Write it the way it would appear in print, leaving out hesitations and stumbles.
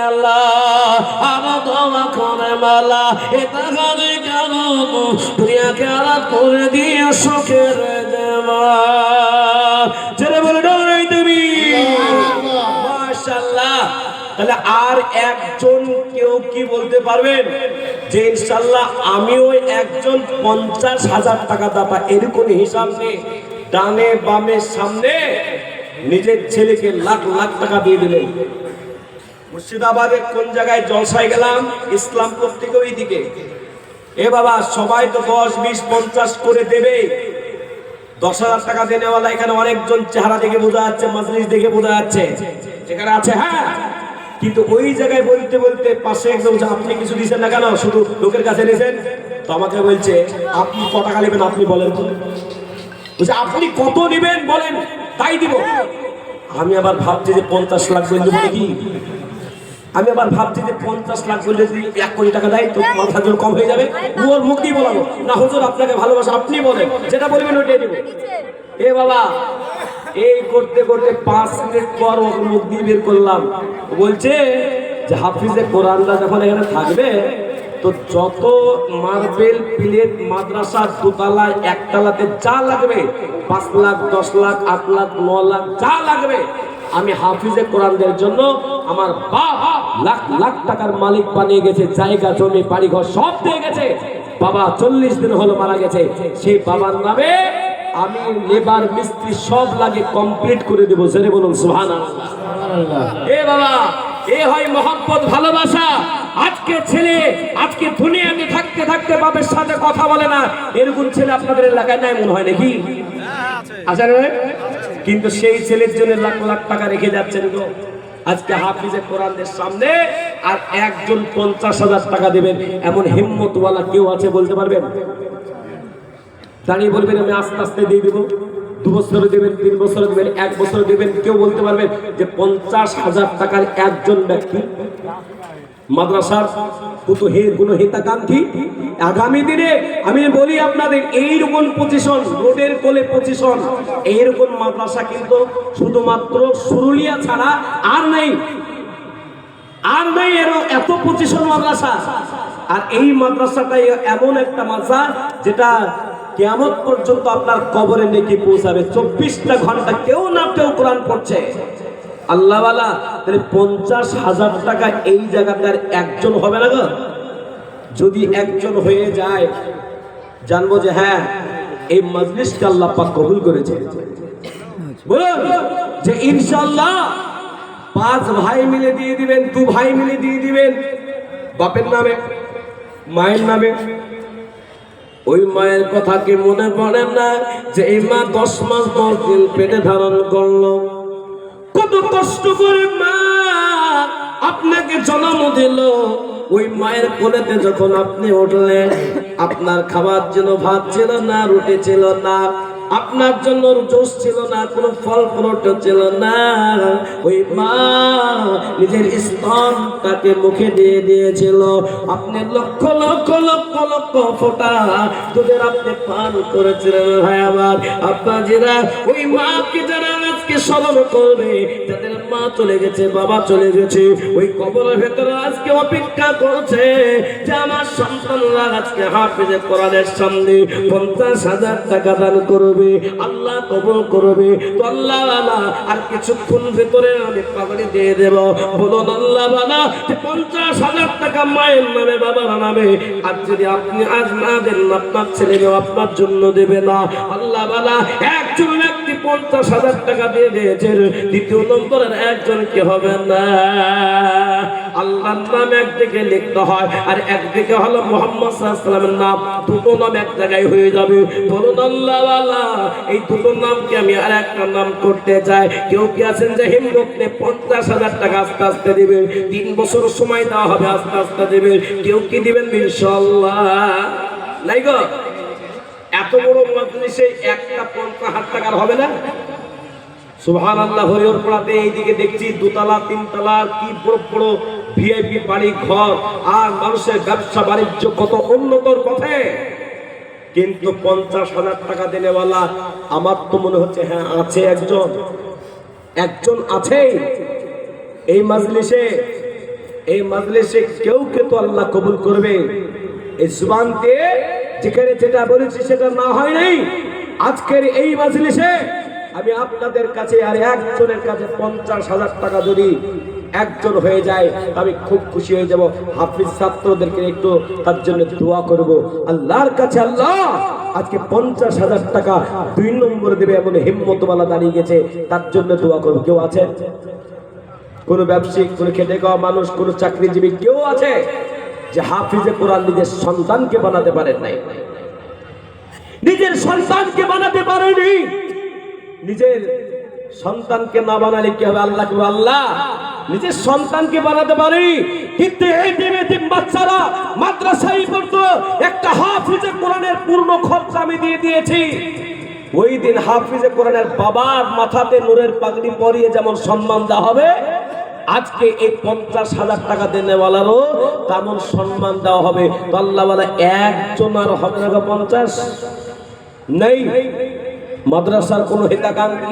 মেলা আর দোয়া করে মেলা এটা গানে কেন দুনিয়া খেলা করে দিয়ে সুখের দেওয়া ছেড়ে বলে ডরাই তুমি মাশাআল্লাহ। তাহলে আর একজন কেউ কি বলতে পারবেন যে ইনশাআল্লাহ আমিও একজন 50,000 টাকা দাতা, এরকম হিসাব নেই? ডানে বামে সামনে নিজের ছেলেকে লাখ লাখ টাকা দিয়ে দিলেন। মুর্শিদাবাদে কোন জায়গায় জলসায় গেলাম, ইসলামপুর থেকে ওই দিকে। এ বাবা সবাই তো 10, 20, 50 করে দেবে। 10,000 টাকা দেনেওয়ালা এখানে অনেকজন চেহারা দেখে বোঝা যাচ্ছে, মজলিস দেখে বোঝা যাচ্ছে যেখানে আছে। হ্যাঁ, কিন্তু ওই জায়গায় বলতে বলতে পাশে একদম আপনি কিছু দিচ্ছেন না কেন, শুধু লোকের কাছে নিয়েছেন। তো আমাকে বলছে আপনি কত টাকা নেবেন আপনি বলেন তো। বলছে আপনি কত নেবেন বলেন তাই দিব। আমি আবার ভাবছি যে 50 লাখ বলতে বলে কি, আমি আবার ভাবছি যে 50 লাখ বললে যদি 1 কোটি টাকা দেয় তো মাথার জন্য কম হয়ে যাবে। ওর মুখ দিয়ে বলাবো না হুজুর আপনাকে ভালোবাসা, আপনি বলেন যেটা বলবেন ওইটাই দেবো। এ বাবা এই করতে করতে 5 মিনিট পর ওর মুখ দিয়ে বের করলাম। বলছে যে হাফিজে কোরআনটা যখন এখানে থাকবে তো যত মার্বেল প্লেট মাদ্রাসা দোতলায় একতলাতে যা লাগবে 5 লাখ 10 লাখ 8 লাখ 9 লাখ যা লাগবে আমি হাফিজে কোরআনদের জন্য আমার বাপ লাখ লাখ টাকার মালিক বানিয়ে গেছে, জায়গা জমি বাড়ি ঘর সব দিয়ে গেছে। বাবা 40 দিন হলো মারা গেছে, সেই বাবার নামে আমি লেবার মিস্ত্রি সব লাগে কমপ্লিট করে দেবো। জেনে বলুন সুবহানাল্লাহ। এ বাবা এ হয় মহব্বত ভালোবাসা। আজকে ছেলে আজকে দুনিয়াতে থাকতে থাকতে বাপের সাথে কথা বলে না, এরকম ছেলে আপনাদের এলাকায় নাই মনে হয় নাকি? আছে না? কিন্তু সেই ছেলের জন্য লাখ লাখ টাকা রেখে যাচ্ছেন তো। আজকে হাফিজে কোরআনদের সামনে আর একজন 50,000 টাকা দেবেন এমন হিম্মতওয়ালা কেউ আছে বলতে পারবেন? দাঁড়িয়ে বলবেন আমি আস্তে আস্তে দিয়ে দেবো, 2 বছরে দেবেন, 3 বছরে দেবেন, 1 বছরে দেবেন। কেউ বলতে পারবেন যে 50,000 টাকার একজন ব্যক্তি মাদ্রাসার কত কোনো হিতাকাঙ্ক্ষী আগামী দিনে আমি বলি আপনাদের এইরকম পজিশন, রোডের কোলে পজিশন, এইরকম মাদ্রাসা কিন্তু শুধুমাত্র সুরুলিয়া ছাড়া আর নেই, আর নেই এত পজিশন মাদ্রাসা। আর এই মাদ্রাসাটাই এমন একটা মাদ্রাসা যেটা কিয়ামত পর্যন্ত আপনার কবরে নেকি পৌঁছাবে। 24টা ঘন্টা কেউ না কেউ কোরআন পড়ছে। আল্লাহওয়ালা তাহলে 50,000 টাকা এই জায়গাটার একজন হবে না গো? যদি একজন হয়ে যায় জানবো যে হ্যাঁ এই মজলিসটা আল্লাহ পাক কবুল করেছে। বলুন যে ইনশাআল্লাহ 5 ভাই মিলে দিয়ে দিবেন, 2 ভাই মিলে দিয়ে দিবেন বাপের নামে মায়ের নামে। ওই মায়ের কথা কি মনে পড়ে না যে এই মা 10 মাস 10 দিন পেটে ধারণ করলো, কত কষ্ট করে মা আপনাকে জন্ম দিল। ওই মায়ের কোলেতে যখন আপনি উঠলেন আপনার খাবার জন্য ভাত ছিল না, রুটি ছিল না, আপনার জন্য জোশ ছিল না, কোনো ফল ফ্রুট ছিল না। ওই মা নিজের স্তনটাকে মুখে দিয়ে দিয়েছিল। আপনি লক্ষ লক্ষ লক্ষ লক্ষ ফোঁটা দুধের আপনি পান করেছিলেন। ভাই আমার আপনারা ওই মাকে যারা আজকে স্মরণ করবে, যাদের মা চলে গেছে বাবা চলে গেছে, ওই কবরের ভেতরে আজকে অপেক্ষা করছে যে আমার সন্তানরা আজকে হাফিজে কোরআনের সামনে 50,000 টাকা দান করবে, আল্লাহ কবুল করবে। তো আল্লাহ আর কিছুক্ষণ ভেতরে আমি পাগড়ি দিয়ে দেব। বলুন আল্লাহ বানা যে 50,000 টাকা মায়ের নামে বাবার নামে। আর যদি আপনি আজ না দেন আপনার ছেলেও আপনার জন্য দেবে না। আল্লাহ বানা একজন ব্যক্তি 50,000 টাকা দিয়ে দিয়েছেন, দ্বিতীয় নম্বরের একজন কি হবে না। আল্লাহর নাম একদিকে লিখতে হয় আর একদিকে হলো মুহাম্মদ সাল্লাল্লাহু আলাইহি ওয়াসাল্লামের নাম, দুটো নাম এক জায়গায় হয়ে যাবে। বলুন আল্লাহ ওয়ালা এই দুটো নামকে আমি আর একটা নাম করতে চাই। কেউ কি আছেন যে হিম্মত নিয়ে 50,000 টাকা আস্তে আস্তে দিবেন? 3 বছর সময় দেওয়া হবে, আস্তে আস্তে দিবেন। কেউ কি দিবেন ইনশাআল্লাহ? নাই গো, এত বড় মজলিসে একটা 50,000 টাকার হবে না? সুবহানাল্লাহ। হরিহর পাড়াতে এইদিকে দেখছি 2 তলা 3 তলা কি বড় বড় ভিআইপি বাড়ি ঘর, আর মানুষের ব্যবসা বাণিজ্য কত উন্নতর পথে। কিন্তু 50,000 টাকা দেনেওয়ালা আমার তো মনে হচ্ছে হ্যাঁ আছে একজন আছে এই মজলিসে। এই মাজলিসে কেউ কে তো আল্লাহ কবুল করবে। এই জবান দিয়ে যেখানে যেটা বলেছি সেটা না হয় নাই। আজকের এই মাজলিসে আমি আপনাদের কাছে আর একজনের কাছে 50,000 টাকা যদি একজন হয়ে যায় আমি খুব খুশি হয়ে যাব। হাফিজ ছাত্রদেরকে একটু তার জন্য দোয়া করব আল্লাহর কাছে। আল্লাহ আজকে 50,000 টাকা 2 নম্বরে দেবে এমন হিম্মতওয়ালা দাঁড়িয়ে গেছে, তার জন্য দোয়া করব। কেউ আছে? কোন ব্যবসায়িক, কোন খেটে খাওয়া মানুষ, কোন চাকরিজীবী কেউ আছে যে হাফিজে কোরআন নিজের সন্তানকে বানাতে পারেন নাই? নিজের সন্তানকে বানাতে পারেনি। নিজের সন্তানকে না বানালে কি হবে? আল্লাহকে আল্লাহ নিজের সন্তানকে বানাতে পারি, কিন্তু এই দিন বাচ্চারা মাদ্রাসায় পড়তো, একটা হাফিজে কোরআনের পূর্ণ খরচ আমি দিয়ে দিয়েছি। ওই দিন হাফিজে কোরআনের বাবার মাথাতে নূরের পাগড়ি পরিয়ে যেমন সম্মান দেওয়া হবে, আজকে এই 50,000 টাকা দেনেওয়ালারও তেমন সম্মান দেওয়া হবে। তো আল্লাহ বলে একজন আর হবে না 50 নেই। মাদ্রাসার কোনো হিতাকাঙ্ক্ষী